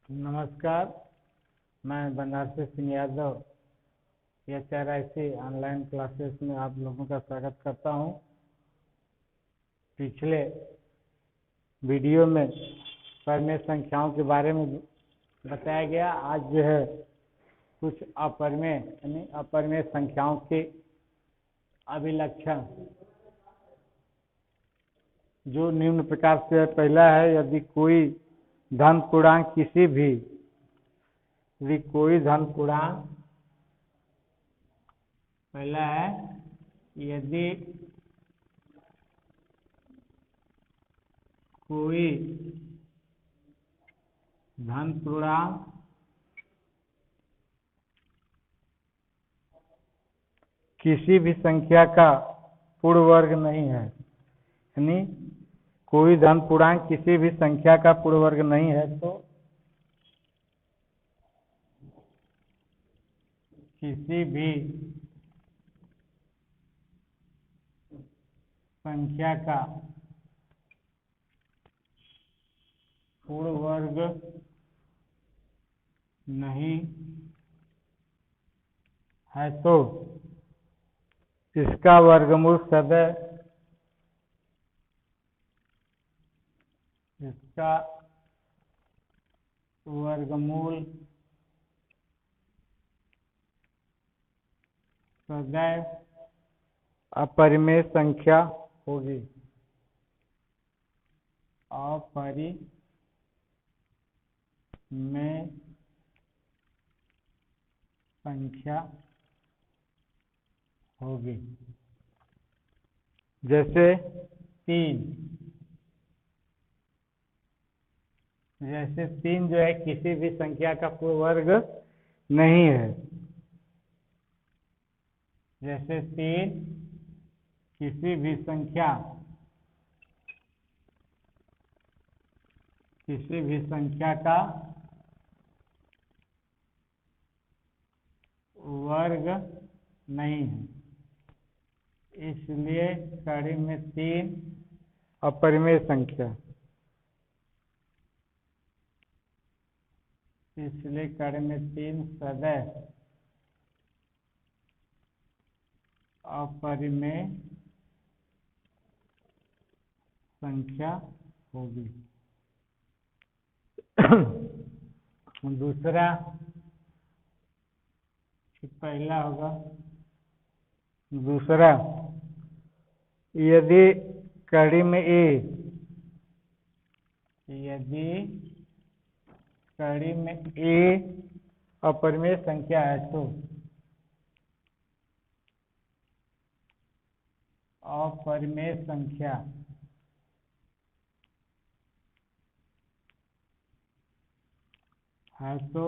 नमस्कार, मैं Banarasi Singh Yadav HRIC online classes में आप लोगों का स्वागत करता हूं। पिछले वीडियो में परिमेय संख्याओं के बारे में बताया गया। आज जो है कुछ अपरिमेय यानी अपरिमेय संख्याओं के अभिलक्षण जो निम्न प्रकार से है। पहला है, यदि कोई धन पूर्णांक कोई धन पूर्णांक पहला है, यदि कोई धन पूर्णांक किसी भी संख्या का पूर्ण वर्ग नहीं है, यानी कोई धन पूर्णांक किसी भी संख्या का पूर्ण वर्ग नहीं है, तो किसी भी संख्या का पूर्ण वर्ग नहीं है, तो इसका वर्गमूल सदैव अपरिमेय संख्या होगी। अपरिमेय संख्या होगी। जैसे 3 जो है किसी भी संख्या का पूर्ण वर्ग नहीं है। जैसे 3 किसी भी संख्या का वर्ग नहीं है, इसलिए कड़ी में 3 अपरिमेय संख्या। इसलिए कड़ी में 3 सदैव अपरिमेय संख्या होगी। दूसरा, पहला होगा। दूसरा, यदि कड़ी में ए अपरिमेय संख्या है, तो अपरिमेय संख्या है, तो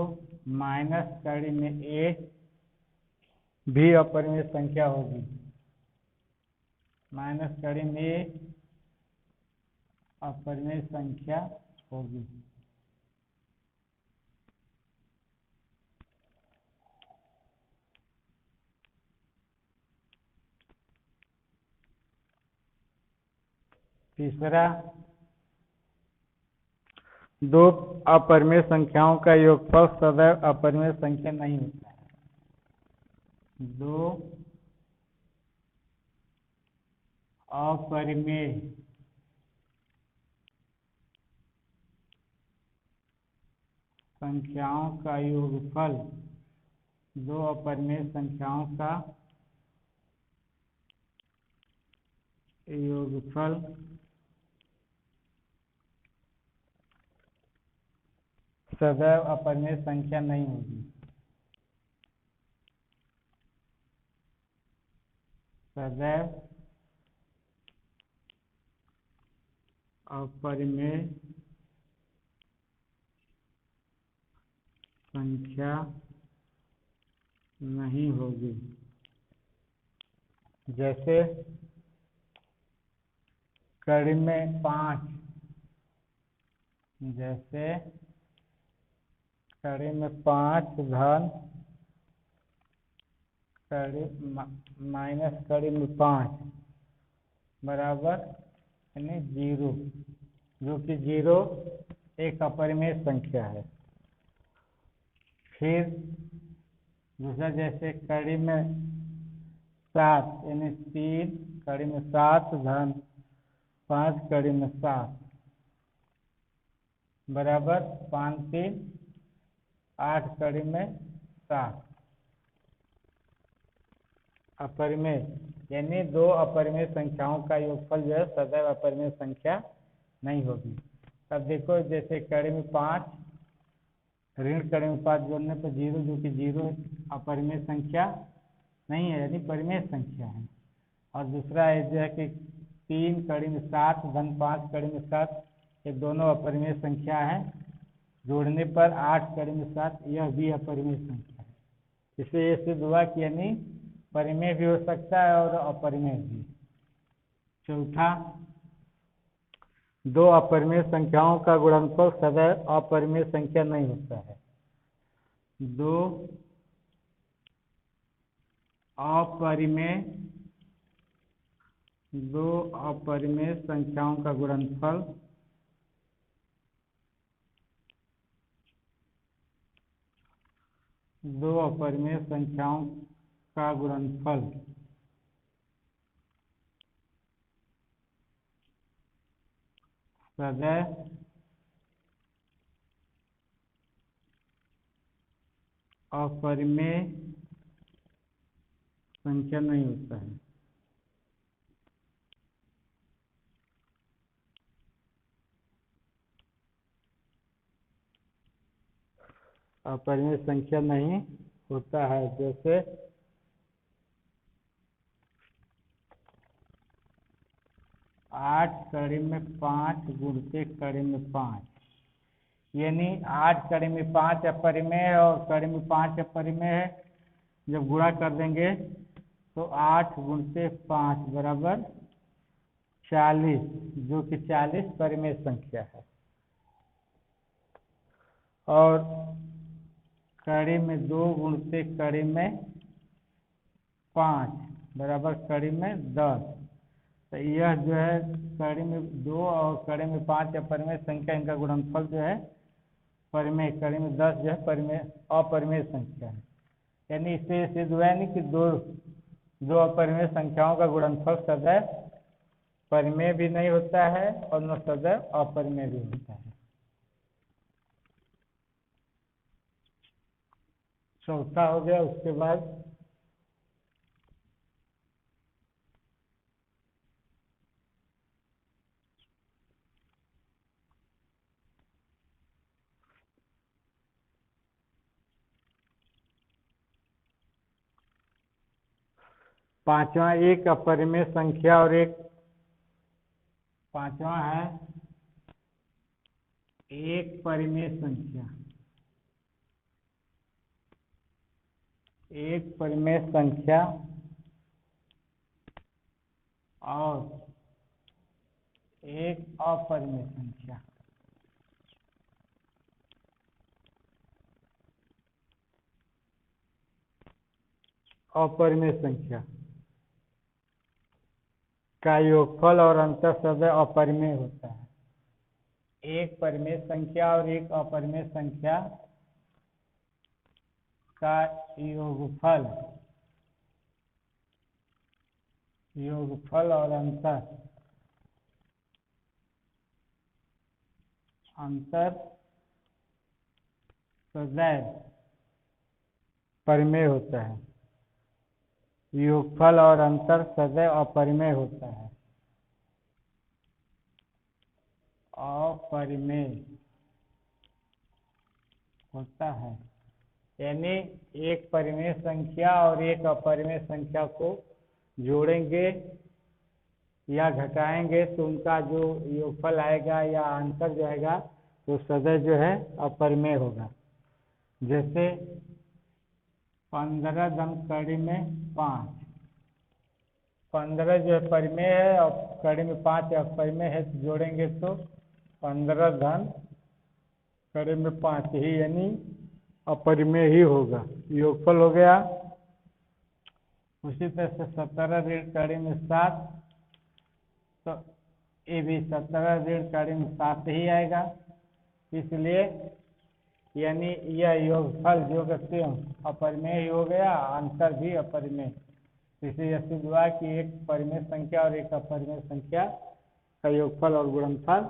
माइनस कड़ी में ए भी अपरिमेय संख्या होगी। माइनस कड़ी में ए अपरिमेय संख्या होगी। तीसरा, 2 अपरिमेय संख्याओं का योगफल सदैव अपरिमेय संख्या नहीं होता है। 2 अपरिमेय संख्याओं का योगफल 2 अपरिमेय संख्याओं का योगफल सदैव अपरिमेय संख्या नहीं होगी। सदैव अपरिमेय संख्या नहीं होगी। जैसे कड़ी में 5 धन माइनस कड़ी में 5 बराबर यानी 0, जो कि 0 एक अपरिमेय संख्या है। फिर दूसरा जैसे कड़ी में 7 यानी 3 कड़ी में 7 धन 5 कड़ी में 7 बराबर 5 3 8 कड़ी में 7 अपरिमेय, यानी दो अपरिमेय संख्याओं का योगफल जो है सदैव अपरिमेय संख्या नहीं होगी। अब देखो जैसे कड़ी में 5 ऋण कड़ी में 5 जोड़ने पर 0, जो कि 0 अपरिमेय संख्या नहीं है, यानी परिमेय संख्या है। और दूसरा है जो है कि 3 कड़ी में 7 धन 5 कड़ी में 7, ये दोनों अपरिमेय संख्या है। जोड़ने पर 8 कड़ी में 7, यह भी अपरिमेय संख्या है। इससे ये सिद्ध हुआ कि यानी परिमेय भी हो सकता है और अपरिमेय भी। चौथा, दो अपरिमेय संख्याओं का गुणनफल सदैव अपरिमेय संख्या नहीं होता है। दो अपरिमेय संख्याओं का गुणनफल सदैव अपरिमेय संख्या नहीं होता है। अपरिमेय संख्या नहीं होता है, जैसे 8 कड़ी में 5 गुणते कड़ी में 5, यानी 8 कड़ी में 5 अपरिमेय है और कड़ी में 5 अपरिमेय है। जब गुणा कर देंगे तो 8 गुणते 5 बराबर 40, जो कि 40 परिमेय संख्या है। और कड़ी में 2 गुणते कड़ी में 5 बराबर कड़ी में 10। तो यह जो है कड़ी में 2 और कड़ी में 5 अपरिमेय संख्या, इनका गुणनफल जो है परिमेय, कड़ी में 10 जो है परिमेय अपरिमेय संख्या है। यानी इससे सिद्ध हुआ नहीं कि दो अपरिमेय संख्याओं का गुणनफल सदैव परिमेय भी नहीं होता है और न सदैव अपरिमेय भी होता है। चौथा हो गया। उसके बाद पांचवा एक अपरिमेय संख्या और पांचवा है एक परिमेय संख्या। एक परिमेय संख्या और एक अपरिमेय संख्या। अपरिमेय संख्या का योगफल और अंतर सदैव अपरिमेय होता है। एक परिमेय संख्या और एक अपरिमेय संख्या का योगफल और अंतर सदैव परिमेय होता है। योगफल और अंतर सदैव अपरिमेय होता है। अपरिमेय होता है, यानी एक परिमेय संख्या और एक अपरिमेय संख्या को जोड़ेंगे या घटाएंगे तो उनका जो योगफल आएगा या अंतर जो आएगा तो सदैव जो है अपरिमेय होगा। जैसे 15 धन कड़ी में 5, 15 जो है परिमेय है और कड़ी में 5 अपरिमेय है, तो जोड़ेंगे तो 15 धन कड़ी में 5 ही यानी अपरिमेय ही होगा, योगफल हो गया। उसी तरह से 17 ऋण कड़ी में 7, तो ये भी 17 ऋण कड़ी में 7 ही आएगा। इसलिए यानी यह योगफल जो कहते हो अपरिमेय ही हो गया, अंतर भी अपरिमेय। इसे यह सिद्ध हुआ कि एक परिमेय संख्या और एक अपरिमेय संख्या का योगफल और गुणनफल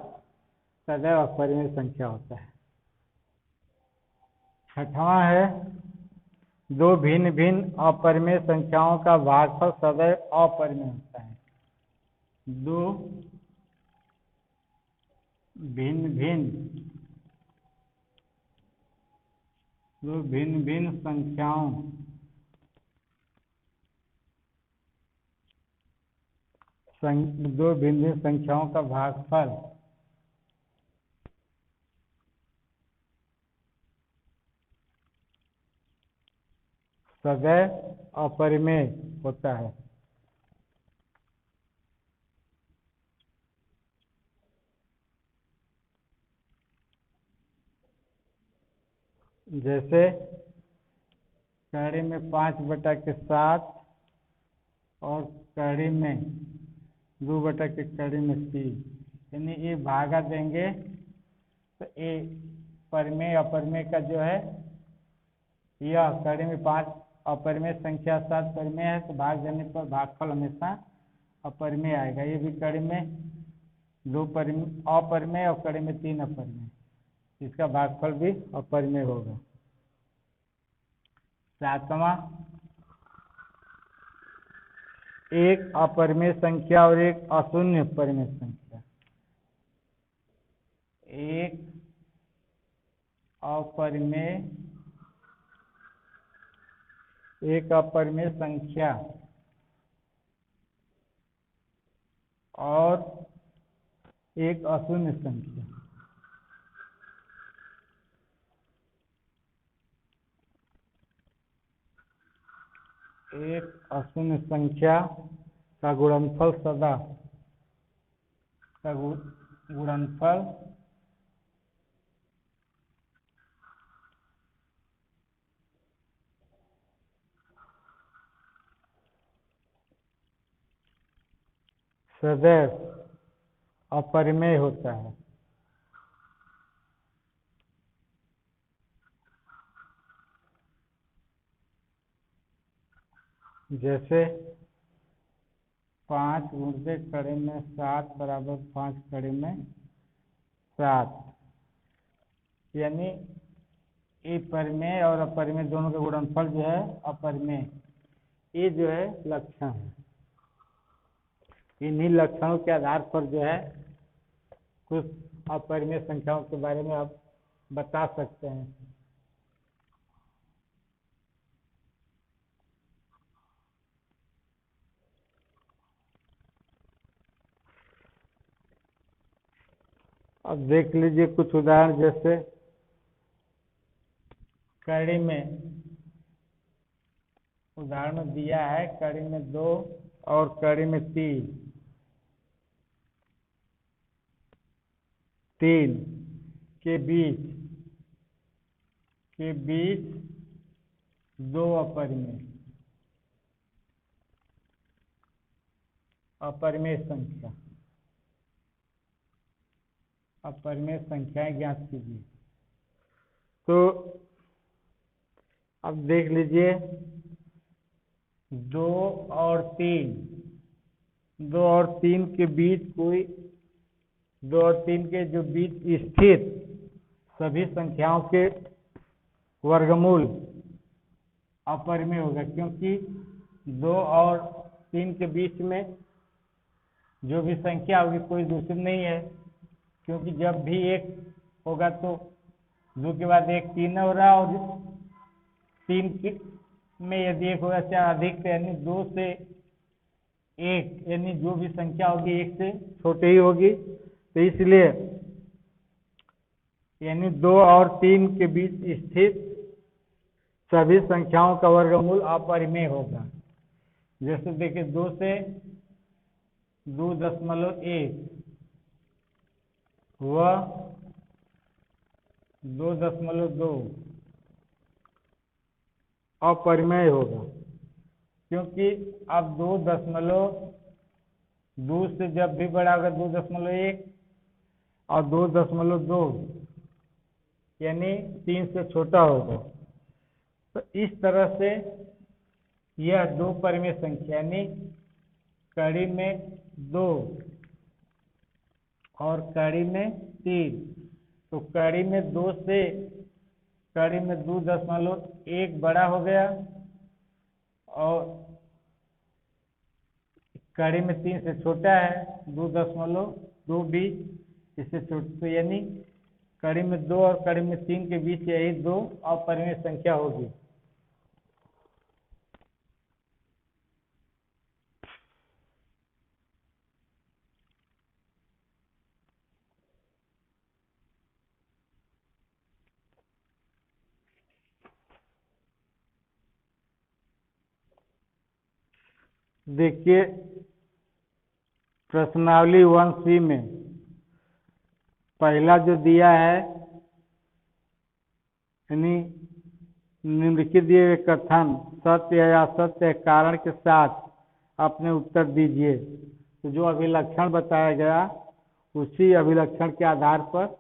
सदैव अपरिमेय संख्या होता है। छठवां है दो भिन्न भिन्न अपरिमेय संख्याओं का भागफल सदैव अपरिमेय होता है। दो भिन्न भिन्न संख्याओं दो भिन्न भिन्न संख्याओं का भागफल सदैव अपरिमेय होता है। जैसे कड़ी में 5/7 और कड़ी में 2/कड़ी में 3, यानी ये भागा देंगे तो ये परिमेय अपरिमेय का जो है, यह कड़ी में 5 अपरिमेय संख्या 7 परिमेय है, तो भाग देने पर भागफल हमेशा अपरिमेय आएगा। ये भी कड़ी में 2 अपरिमेय और कड़ी में 3 अपरिमेय, इसका भागफल भी अपरिमेय होगा। सातवां, एक अपरिमेय संख्या और एक अशून्य परिमेय संख्या। एक अपरिमेय संख्या और एक अशून्य संख्या। एक अशून्य संख्या का गुणनफल सदा सदैव अपरिमेय होता है। जैसे 5 गुणित कड़ी में 7 बराबर 5 कड़ी में 7, यानी ये परिमेय और अपरिमेय दोनों का गुणनफल जो है अपरिमेय। ये जो है लक्षण है। इन्हीं लक्षणों के आधार पर जो है कुछ अपरिमेय संख्याओं के बारे में आप बता सकते हैं। अब देख लीजिए कुछ उदाहरण। जैसे कड़ी में उदाहरण में दिया है, कड़ी में 2 और कड़ी में 3 के बीच 2 अपरिमेय संख्याएं ज्ञात कीजिए। तो अब देख लीजिए 2 और 3 के बीच कोई 2 और 3 के जो बीच स्थित सभी संख्याओं के वर्गमूल अपरिमेय होगा, क्योंकि 2 और 3 के बीच में जो भी संख्या होगी कोई दूसरी नहीं है, क्योंकि जब भी 1 होगा तो 2 के बाद 1 3 हो रहा, और 3 में यदि 1 होगा चाहे अधिक, तो यानी 2 से 1, यानी जो भी संख्या होगी 1 से छोटी ही होगी। तो इसलिए यानी 2 और 3 के बीच स्थित सभी संख्याओं का वर्गमूल अपरिमेय होगा। जैसे देखिए 2 से 2.1 वह 2.2 अपरिमेय होगा, क्योंकि अब 2 से जब भी बड़ा होगा 2.1 और 2.2 यानी 3 से छोटा होगा। तो इस तरह से यह दो परिमेय संख्या यानी कड़ी में 2 और कड़ी में 3, तो कड़ी में 2 से कड़ी में 2.1 बड़ा हो गया और कड़ी में 3 से छोटा है 2.2 भी इससे छोटा, तो यानी कड़ी में 2 और कड़ी में 3 के बीच यही दो अपरिमेय संख्या होगी। देखिए प्रश्नावली 1C में पहला जो दिया है यानी निम्नलिखित दिए हुए कथन सत्य या असत्य कारण के साथ अपने उत्तर दीजिए। तो जो अभिलक्षण बताया गया उसी अभिलक्षण के आधार पर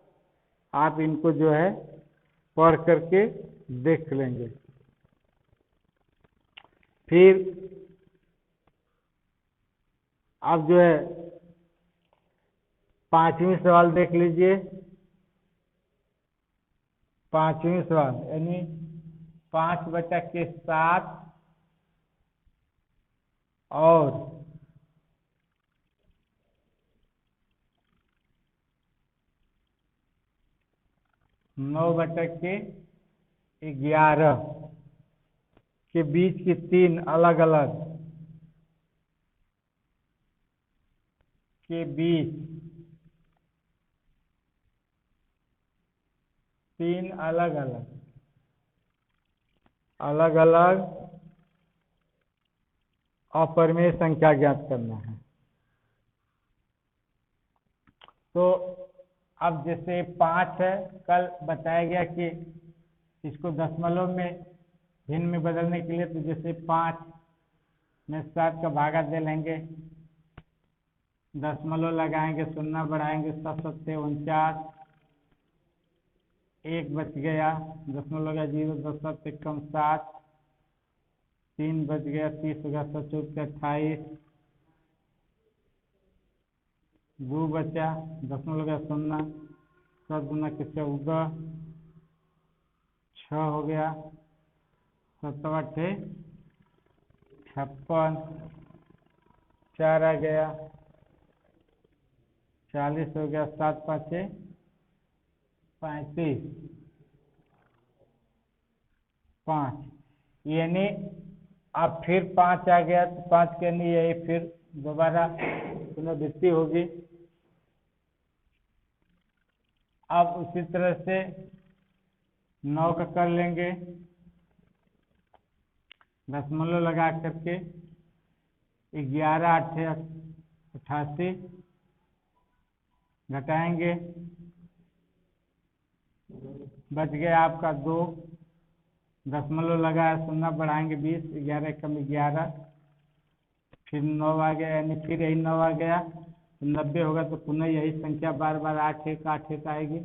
आप इनको जो है पढ़ करके देख लेंगे। फिर अब जो है 5वीं सवाल देख लीजिए। 5वीं सवाल यानी 5/7 और 9/11 के बीच की 3 अलग अलग के बीच 3 अलग अलग अपरिमेय संख्या ज्ञात करना है। तो अब जैसे 5 है, कल बताया गया कि इसको दशमलव में भिन्न में बदलने के लिए तो जैसे 5 में 7 का भागा दे लेंगे, दशमलव लगाएंगे, शून्य बढ़ाएंगे, 7 7 49, 1 बच गया, दशमलव लगा 0, 10 7 कम 7, 3 बच गया, 30 होगा, 7 14 28, 2 बचा, दशमलव लगा 0, 7 दूना के 14, 6 हो गया, 7 8 56, 4 आ गया, 40 हो गया, 7 5 35, 5 यानी अब फिर 5 आ गया तो 5 के नहीं यही फिर दोबारा पुनरावृत्ति होगी। अब उसी तरह से 9 का कर लेंगे, दशमलव लगा करके 11 8 88 घटाएंगे, बच गया आपका 2, दशमलव लगाया, शून्य बढ़ाएंगे 20, 11 कम 11, फिर 9 आ गया यानी फिर यही 9 आ गया, 90 होगा तो पुनः यही संख्या बार बार 8 1 8 1 आएगी।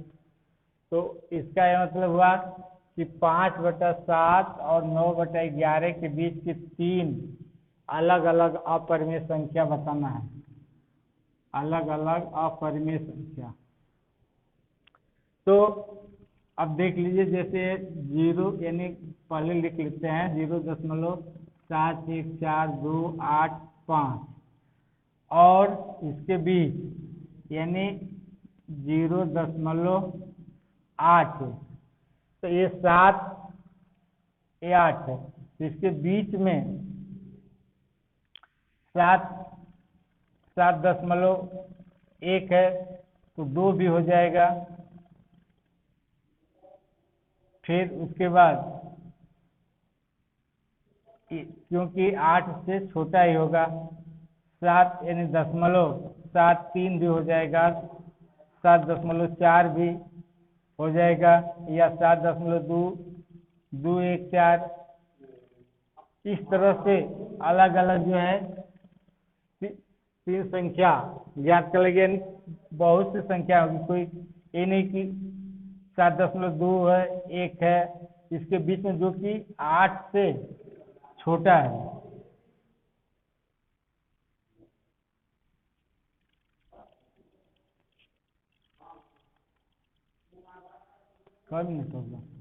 तो इसका यह मतलब हुआ कि 5/7 और 9/11 के बीच की 3 अलग अलग अपरिमेय संख्या बताना है, अलग अलग अपरिमेय संख्या। तो अब देख लीजिए जैसे 0 यानी पहले लिख लेते हैं 0.71428 और इसके बीच यानी 0.8, तो ये 7 ये 8 है, तो इसके बीच में 7.1 है तो 2 भी हो जाएगा। फिर उसके बाद क्योंकि 8 से छोटा ही होगा, 7 यानी दशमलव 7 3 भी हो जाएगा, 7.4 भी हो जाएगा, या 7.2 2 1 4, इस तरह से अलग अलग जो है 3 संख्या ज्ञात कर लेंगे। बहुत सी संख्या होगी, कोई ये नहीं कि 7.2 है, 1 है, इसके बीच में जो कि 8 से छोटा है। कब मिनट होगा?